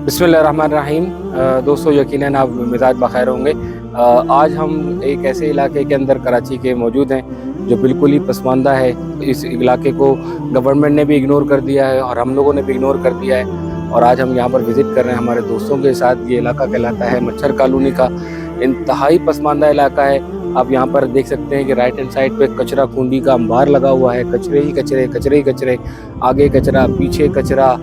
बिस्मिल्लाहिर्रहमानिर्रहीम। दोस्तों, यकीनन आप मिजाज बखैर होंगे। आज हम एक ऐसे इलाके के अंदर कराची के मौजूद हैं जो बिल्कुल ही पसमानदा है। इस इलाके को गवर्नमेंट ने भी इग्नोर कर दिया है और हम लोगों ने भी इग्नोर कर दिया है, और आज हम यहाँ पर विज़िट कर रहे हैं हमारे दोस्तों के साथ। ये इलाका कहलाता है मच्छर कॉलोनी का। इंतहाई पसमानदा इलाका है। आप यहाँ पर देख सकते हैं कि राइट हैंड साइड पे कचरा खूंडी का अंबार लगा हुआ है। कचरे ही कचरे, कचरे ही कचरे, आगे कचरा, पीछे कचरा,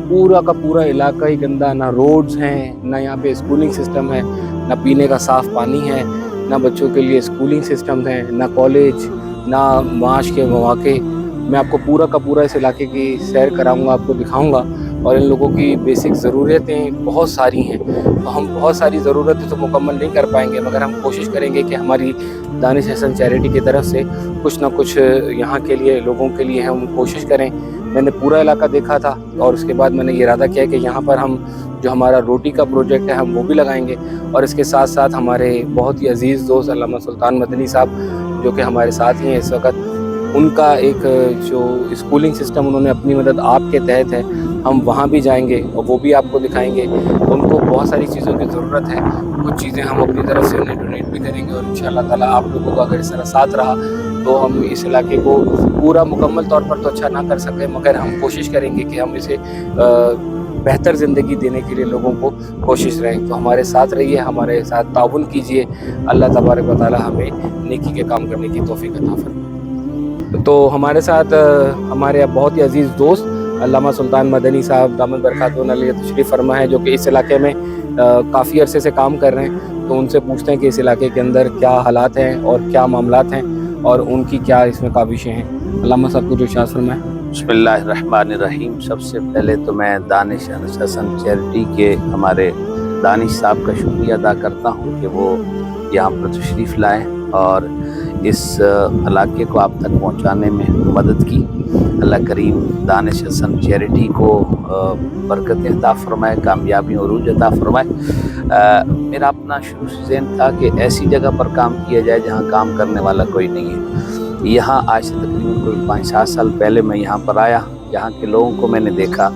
पूरा का पूरा इलाका ही गंदा। ना रोड्स हैं, ना यहाँ पे स्कूलिंग सिस्टम है, ना पीने का साफ़ पानी है, ना बच्चों के लिए स्कूलिंग सिस्टम है, ना कॉलेज, ना माश के मौके। मैं आपको पूरा का पूरा इस इलाके की सैर कराऊंगा, आपको दिखाऊंगा। और इन लोगों की बेसिक ज़रूरतें बहुत सारी हैं, तो हम बहुत सारी ज़रूरतें तो मुकम्मल नहीं कर पाएंगे, मगर हम कोशिश करेंगे कि हमारी दानिश हसन चैरिटी की तरफ से कुछ ना कुछ यहाँ के लिए, लोगों के लिए हम कोशिश करें। मैंने पूरा इलाका देखा था और उसके बाद मैंने ये इरादा किया कि यहाँ पर हम जो हमारा रोटी का प्रोजेक्ट है हम वो भी लगाएंगे। और इसके साथ साथ हमारे बहुत ही अजीज़ दोस्त अल्लामा सुल्तान मदनी साहब, जो कि हमारे साथ ही हैं इस वक्त, उनका एक जो स्कूलिंग सिस्टम उन्होंने अपनी मदद आपके तहत है, हम वहाँ भी जाएंगे और वो भी आपको दिखाएंगे। उनको बहुत सारी चीज़ों की ज़रूरत है, कुछ चीज़ें हम अपनी तरफ से उन्हें डोनेट भी करेंगे। और इंशाअल्लाह ताला आप लोगों का अगर इस तरह साथ रहा तो हम इस इलाके को पूरा मुकम्मल तौर पर तो अच्छा ना कर सकें, मगर हम कोशिश करेंगे कि हम इसे बेहतर ज़िंदगी देने के लिए लोगों को कोशिश रहें। तो हमारे साथ रहिए, हमारे साथ ताउन कीजिए। अल्लाह तबारक व तआला हमें नेकी के काम करने की तौफीक अता फरमाए। तो हमारे साथ हमारे बहुत ही अजीज़ दोस्त अल्लामा सुल्तान मदनी साहब दामद बरकातहू अलैहि तशरीफ़ फरमा है, जो कि इस इलाके में काफ़ी अरसे से काम कर रहे हैं। तो उनसे पूछते हैं कि इस इलाके के अंदर क्या हालात हैं और क्या मामलात हैं और उनकी क्या इसमें काविशें हैं। अल्लामा साहब को जो इरशाद फरमाएं। बिस्मिल्लाहिर्रहमानिर्रहीम। सबसे पहले तो मैं दानिश हसन चैरिटी के हमारे दानिश साहब का शुक्रिया अदा करता हूँ कि वो यहाँ पर तशरीफ़ लाए और इस इलाके को आप तक पहुँचाने में मदद की। अल्लाह करीम दानिश हसन चैरिटी को बरकत अता फरमाए, कामयाबी और उरूज अता फरमाए। मेरा अपना शुरू से ज़हन था कि ऐसी जगह पर काम किया जाए जहाँ काम करने वाला कोई नहीं है। यहाँ आज से तकरीबन कोई 5-7 साल पहले मैं यहाँ पर आया। यहाँ के लोगों को मैंने देखा,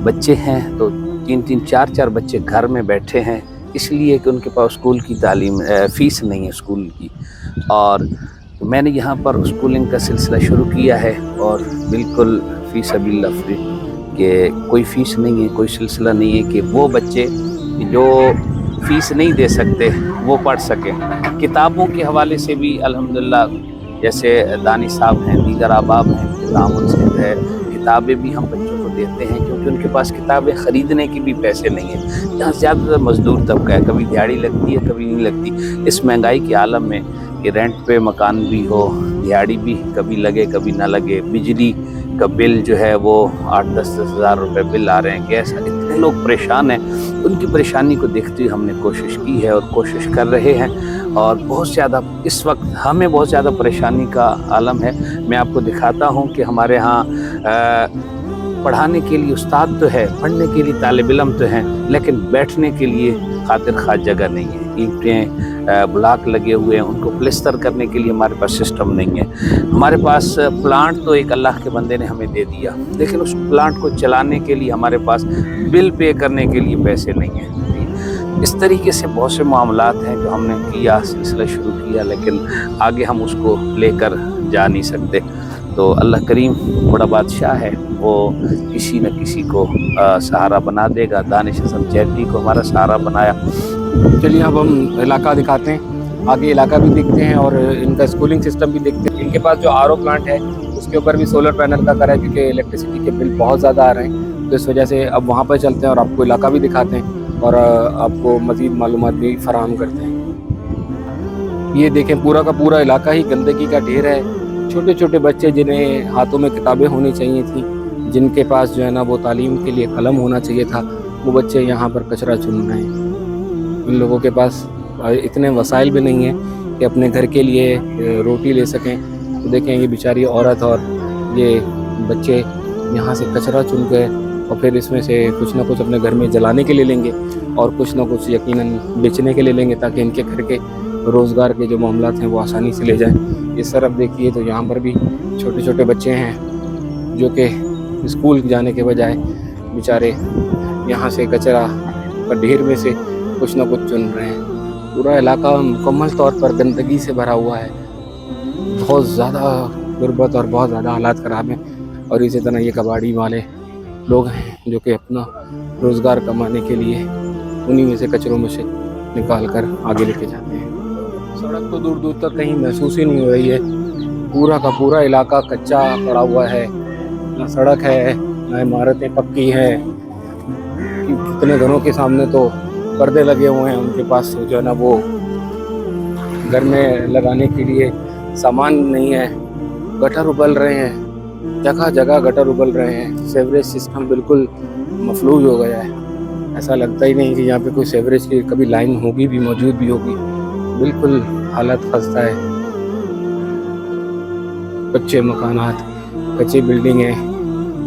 बच्चे हैं तो 3-3, 4-4 बच्चे घर में बैठे हैं, इसलिए कि उनके पास स्कूल की तालीम फ़ीस नहीं है स्कूल की। और मैंने यहाँ पर स्कूलिंग का सिलसिला शुरू किया है और बिल्कुल फ़ी सबिलिल्लाह फ्री कि कोई फ़ीस नहीं है, कोई सिलसिला नहीं है कि वो बच्चे जो फ़ीस नहीं दे सकते वो पढ़ सकें। किताबों के हवाले से भी अल्हम्दुलिल्लाह, जैसे दानिश साहब हैं, दीगर अहबाब हैं, ताउन से है, किताबें भी हम बच्चों को देते हैं, क्योंकि उनके पास किताबें ख़रीदने की भी पैसे नहीं हैं। यहाँ ज़्यादातर मज़दूर तबका है, कभी दिहाड़ी लगती है कभी नहीं लगती। इस महंगाई के आलम में कि रेंट पे मकान भी हो, दिहाड़ी भी कभी लगे कभी ना लगे, बिजली का बिल जो है वो 8-10 हज़ार रुपये बिल आ रहे हैं, गैस, इतने लोग परेशान हैं। उनकी परेशानी को देखते हुए हमने कोशिश की है और कोशिश कर रहे हैं। और बहुत ज़्यादा इस वक्त हमें बहुत ज़्यादा परेशानी का आलम है। मैं आपको दिखाता हूँ कि हमारे यहाँ पढ़ाने के लिए उस्ताद तो है, पढ़ने के लिए तालिब इल्म तो हैं, लेकिन बैठने के लिए खातिर खास जगह नहीं है। ईंटें ब्लॉक लगे हुए हैं, उनको प्लास्टर करने के लिए हमारे पास सिस्टम नहीं है। हमारे पास प्लांट तो एक अल्लाह के बंदे ने हमें दे दिया, लेकिन उस प्लांट को चलाने के लिए हमारे पास बिल पे करने के लिए पैसे नहीं हैं। इस तरीके से बहुत से मामलात हैं जो हमने किया, सिलसिला शुरू किया, लेकिन आगे हम उसको लेकर जा नहीं सकते। तो अल्लाह करीम बड़ा बादशाह है, वो किसी न किसी को सहारा बना देगा। दानिश हसन चैरिटी को हमारा सहारा बनाया। चलिए अब हम इलाका दिखाते हैं, आगे इलाका भी देखते हैं और इनका स्कूलिंग सिस्टम भी देखते हैं। इनके पास जो आरओ प्लांट है उसके ऊपर भी सोलर पैनल का करा है, क्योंकि इलेक्ट्रिसिटी के बिल बहुत ज़्यादा आ रहे हैं। तो इस वजह से अब वहाँ पर चलते हैं और आपको इलाका भी दिखाते हैं और आपको मज़ीद मालूमात भी फराहम करते हैं। ये देखें, पूरा का पूरा इलाका ही गंदगी का ढेर है। छोटे छोटे बच्चे जिन्हें हाथों में किताबें होनी चाहिए थी, जिनके पास जो है ना वो तालीम के लिए कलम होना चाहिए था, वो बच्चे यहाँ पर कचरा चुन रहे हैं। इन लोगों के पास इतने वसाइल भी नहीं है कि अपने घर के लिए रोटी ले सकें। तो देखें, ये बेचारी औरत और ये बच्चे यहाँ से कचरा चुन के और फिर इसमें से कुछ ना कुछ अपने घर में जलाने के लिए लेंगे और कुछ ना कुछ यकीनन बेचने के लिए लेंगे, ताकि इनके घर के रोज़गार के जो मामलात हैं वो आसानी से ले जाएं। इस तरफ देखिए तो यहाँ पर भी छोटे छोटे बच्चे हैं जो कि स्कूल जाने के बजाय बेचारे यहाँ से कचरा का ढेर में से कुछ ना कुछ चुन रहे हैं। पूरा इलाका मुकम्मल तौर पर गंदगी से भरा हुआ है, बहुत ज़्यादा गुर्बत और बहुत ज़्यादा हालात ख़राब हैं। और इसी तरह ये कबाड़ी वाले लोग हैं जो कि अपना रोज़गार कमाने के लिए उन्हीं में से कचरों में से निकाल कर आगे लेके जाते हैं। सड़क तो दूर दूर तक कहीं महसूस ही नहीं हो रही है, पूरा का पूरा इलाका कच्चा पड़ा हुआ है, ना सड़क है ना इमारतें पक्की हैं। कितने घरों के सामने तो पर्दे लगे हुए हैं, उनके पास जो है ना वो घर में लगाने के लिए सामान नहीं है। गटर उबल रहे हैं, जगह जगह गटर उबल रहे हैं, सीवरेज सिस्टम बिल्कुल मफलूज हो गया है। ऐसा लगता ही नहीं कि यहाँ पे कोई सीवरेज की कभी लाइन होगी भी, मौजूद भी होगी। बिल्कुल हालत खस्ता है, कच्चे मकानात, कच्ची बिल्डिंगें।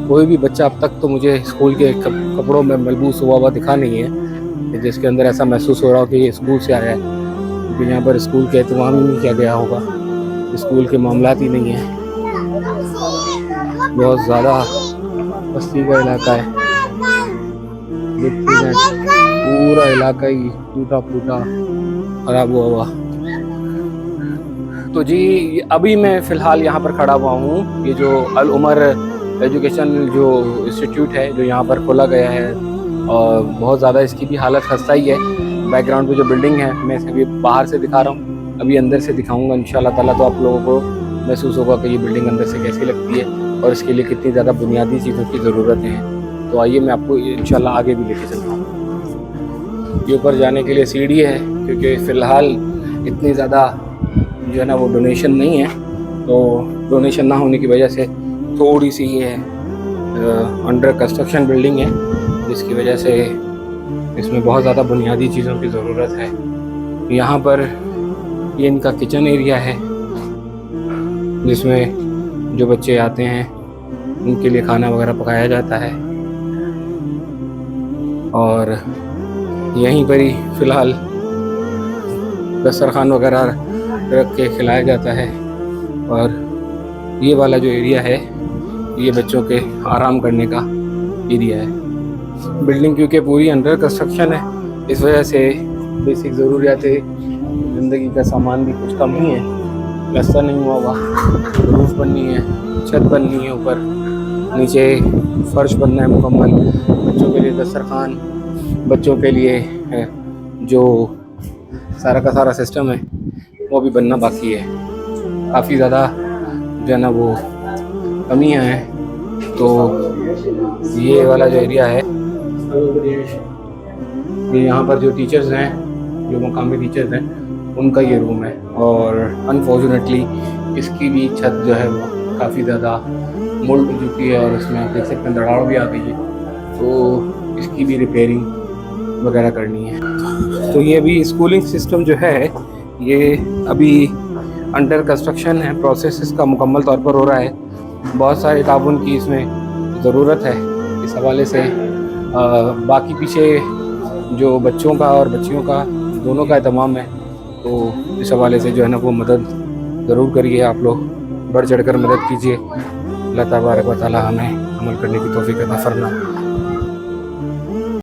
कोई भी बच्चा अब तक तो मुझे स्कूल के कपड़ों में मलबूस हुआ हुआ दिखा नहीं है जिसके अंदर ऐसा महसूस हो रहा हो कि ये स्कूल से आया है, क्योंकि यहाँ पर स्कूल के एहतमाम ही नहीं किया गया होगा, स्कूल के मामलात ही नहीं है। बहुत ज़्यादा बस्ती का इलाका है, देखते हैं पूरा इलाका ही टूटा फूटा खराब हुआ। तो जी अभी मैं फ़िलहाल यहाँ पर खड़ा हुआ हूँ, ये जो अल उमर एजुकेशन जो इंस्टीट्यूट है जो यहाँ पर खोला गया है, और बहुत ज़्यादा इसकी भी हालत खस्ता ही है। बैकग्राउंड पे जो बिल्डिंग है मैं इसे भी बाहर से दिखा रहा हूँ, अभी अंदर से दिखाऊंगा इंशाल्लाह ताला, तो आप लोगों को महसूस होगा कि ये बिल्डिंग अंदर से कैसी लगती है और इसके लिए कितनी ज़्यादा बुनियादी चीज़ों की ज़रूरतें हैं। तो आइए मैं आपको इंशाल्लाह आगे भी लेके चलता हूँ। ये ऊपर जाने के लिए सीढ़ी है, क्योंकि फ़िलहाल इतनी ज़्यादा जो है ना वो डोनेशन नहीं है, तो डोनेशन ना होने की वजह से थोड़ी सी ये अंडर कंस्ट्रक्शन बिल्डिंग है, जिसकी वजह से इसमें बहुत ज़्यादा बुनियादी चीज़ों की ज़रूरत है। यहाँ पर ये इनका किचन एरिया है, जिसमें जो बच्चे आते हैं उनके लिए खाना वगैरह पकाया जाता है, और यहीं पर ही फ़िलहाल दस्तरखान वगैरह रख के खिलाया जाता है। और ये वाला जो एरिया है ये बच्चों के आराम करने का एरिया है। बिल्डिंग क्योंकि पूरी अंडर कंस्ट्रक्शन है, इस वजह से बेसिक ज़रूरियातें ज़िंदगी का सामान भी कुछ कम ही है। प्लास्टर नहीं हुआ हुआ, रूफ बननी है, छत बननी है, ऊपर नीचे फर्श बनना है मुकम्मल, बच्चों के लिए दस्तरखान, बच्चों के लिए जो सारा का सारा सिस्टम है वो भी बनना बाकी है। काफ़ी ज़्यादा जो है ना वो कमियाँ हैं। तो ये वाला जो एरिया है, ये यहाँ पर जो टीचर्स हैं, जो मकामी टीचर्स हैं, उनका ये रूम है। और अनफॉर्चुनेटली इसकी भी छत जो है वो काफ़ी ज़्यादा मोल्ड हो चुकी है, और इसमें आप देख सकते हैं दरार भी आ गई है, तो इसकी भी रिपेयरिंग वगैरह करनी है। तो ये अभी स्कूलिंग सिस्टम जो है ये अभी अंडर कंस्ट्रक्शन है, प्रोसेस इसका मुकम्मल तौर पर हो रहा है। बहुत सारे ताउन की इसमें ज़रूरत है। इस हवाले से बाकी पीछे जो बच्चों का और बच्चियों का दोनों का एहतमाम है, तो इस हवाले से जो है ना वो मदद ज़रूर करिए, आप लोग बढ़ चढ़ कर मदद कीजिए। अल्लाह तबारक व तआला हमें अमल करने की तौफीक अता फरमाए।